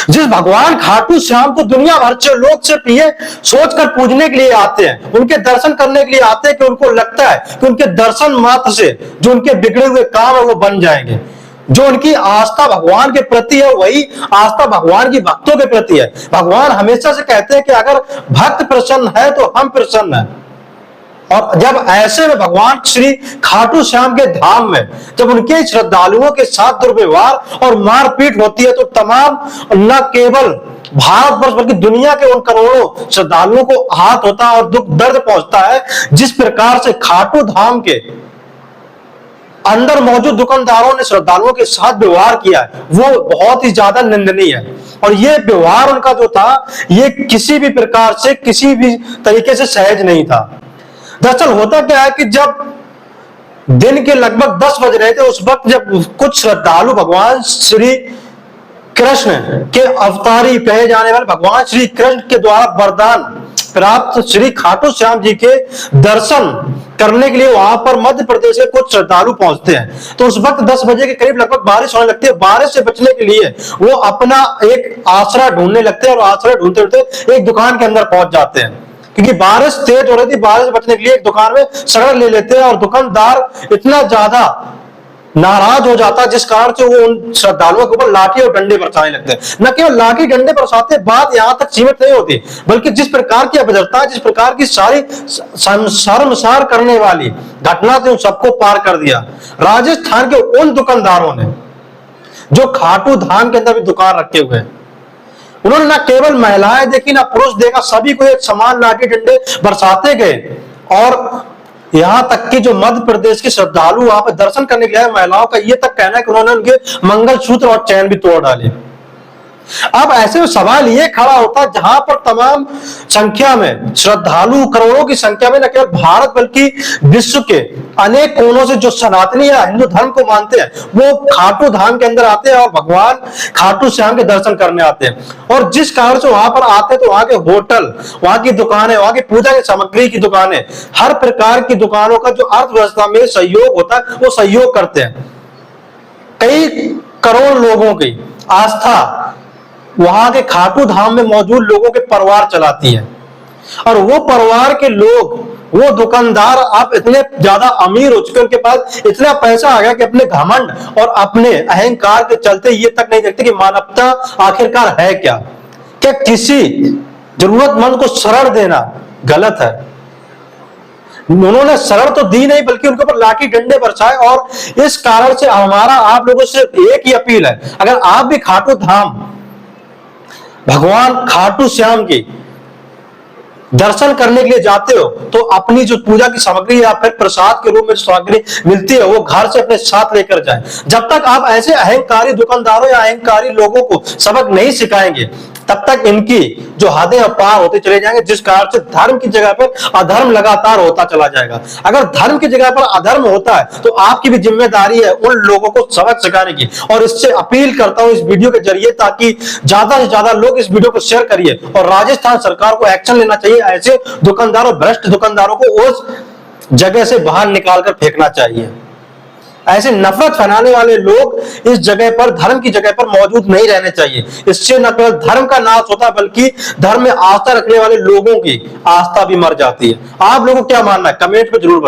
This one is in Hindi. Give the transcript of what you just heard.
जिस भगवान खाटू श्याम को दुनिया भर से लोग सिर्फ ये सोचकर पूजने के लिए आते हैं, उनके दर्शन करने के लिए आते हैं कि उनको लगता है कि उनके दर्शन मात्र से जो उनके बिगड़े हुए काम है वो बन जाएंगे। जो उनकी आस्था भगवान के प्रति है वही आस्था भगवान की भक्तों के प्रति है। भगवान हमेशा से कहते हैं कि अगर भक्त प्रसन्न है तो हम प्रसन्न हैं। और जब ऐसे में भगवान श्री खाटू श्याम के धाम में जब उनके श्रद्धालुओं के साथ दुर्व्यवहार और मारपीट होती है तो तमाम न केवल भारतवर्ष बल्कि दुनिया के उन करोड़ों श्रद्धालुओं को आहत होता है और दुख दर्द पहुंचता है। जिस प्रकार से खाटू धाम के अंदर मौजूद दुकानदारों ने श्रद्धालुओं के साथ व्यवहार किया है वो बहुत ही ज्यादा निंदनीय है। और ये व्यवहार उनका जो था ये किसी भी प्रकार से किसी भी तरीके से सहज नहीं था। दरअसल होता क्या है कि जब दिन के लगभग 10 बज रहे थे उस वक्त जब कुछ श्रद्धालु भगवान श्री कृष्ण के अवतारी कहे जाने वाले भगवान श्री कृष्ण के द्वारा वरदान प्राप्त श्री खाटू श्याम जी के दर्शन करने के लिए वहां पर मध्य प्रदेश के कुछ श्रद्धालु पहुंचते हैं। तो उस वक्त 10 बजे के करीब लगभग बारिश होने लगती है। बारिश से बचने के लिए वो अपना एक आसरा ढूंढने लगते हैं और आसरा ढूंढते ढूंढते एक दुकान के अंदर पहुंच जाते हैं। क्योंकि बारिश तेज हो रही थी, बारिश से बचने के लिए एक दुकान में शरण ले लेते हैं और दुकानदार इतना ज्यादा नाराज हो जाता है जिस कारण से वो उन श्रद्धालुओं के ऊपर लाठी और डंडे बरसाने लगते हैं। न केवल लाठी डंडे बरसाते, बात यहां तक सीमित नहीं होती बल्कि जिस प्रकार की अभद्रता, जिस प्रकार की सारी शर्मसार करने वाली घटना थी उन सबको पार कर दिया राजस्थान के उन दुकानदारों ने जो खाटू धाम के अंदर भी दुकान रखे हुए हैं। उन्होंने न केवल महिलाएं देखी न पुरुष देखा, सभी को एक समान लाठी डंडे बरसाते गए। और यहां तक कि जो मध्य प्रदेश के श्रद्धालु वहां पर दर्शन करने के लिए महिलाओं का यह तक कहना है कि उन्होंने उनके मंगलसूत्र और चैन भी तोड़ डाले। अब ऐसे में सवाल ये खड़ा होता है जहां पर तमाम संख्या में श्रद्धालु करोड़ों की संख्या में न केवल भारत बल्कि विश्व के अनेक कोनों से जो सनातनी या हिंदू धर्म को मानते हैं वो खाटू धाम के अंदर आते हैं और भगवान खाटू श्याम के दर्शन करने आते हैं। और जिस कारण से वहां पर आते हैं तो वहां के होटल, वहां की दुकानें, वहां की पूजा की सामग्री की दुकानें, हर प्रकार की दुकानों का जो अर्थव्यवस्था में सहयोग होता है वो सहयोग करते हैं। कई करोड़ लोगों की आस्था वहां के खाटू धाम में मौजूद लोगों के परिवार चलाती है। और वो परिवार के लोग, वो दुकानदार आप इतने ज्यादा अमीर हो चुके, उनके पास इतना पैसा आ गया कि अपने घमंड और अपने अहंकार के चलते ये तक नहीं देखते कि मानवता आखिरकार है क्या। क्या किसी जरूरतमंद को शरण देना गलत है? उन्होंने शरण तो दी नहीं बल्कि उनके ऊपर लाठी डंडे बरसाए। और इस कारण से हमारा आप लोगों से एक ही अपील है, अगर आप भी खाटू धाम भगवान खाटू श्याम की दर्शन करने के लिए जाते हो तो अपनी जो पूजा की सामग्री या फिर प्रसाद के रूप में सामग्री मिलती है वो घर से अपने साथ लेकर जाएं। जब तक आप ऐसे अहंकारी दुकानदारों या अहंकारी लोगों को सबक नहीं सिखाएंगे तब तक इनकी जो हदें पार होते चले जाएंगे, जिस कारण से धर्म की जगह पर अधर्म लगातार होता चला जाएगा। अगर धर्म की जगह पर अधर्म होता है तो आपकी भी जिम्मेदारी है उन लोगों को सबक सिखाने की। और इससे अपील करता हूं इस वीडियो के जरिए ताकि ज्यादा से ज्यादा लोग इस वीडियो को शेयर करिए और राजस्थान सरकार को एक्शन लेना चाहिए। ऐसे दुकानदारों, भ्रष्ट दुकानदारों को उस जगह से बाहर निकालकर फेंकना चाहिए। ऐसे नफरत फैलाने वाले लोग इस जगह पर, धर्म की जगह पर मौजूद नहीं रहने चाहिए। इससे न केवल धर्म का नाश होता बल्कि धर्म में आस्था रखने वाले लोगों की आस्था भी मर जाती है। आप लोगों को क्या मानना है कमेंट में जरूर बताएं।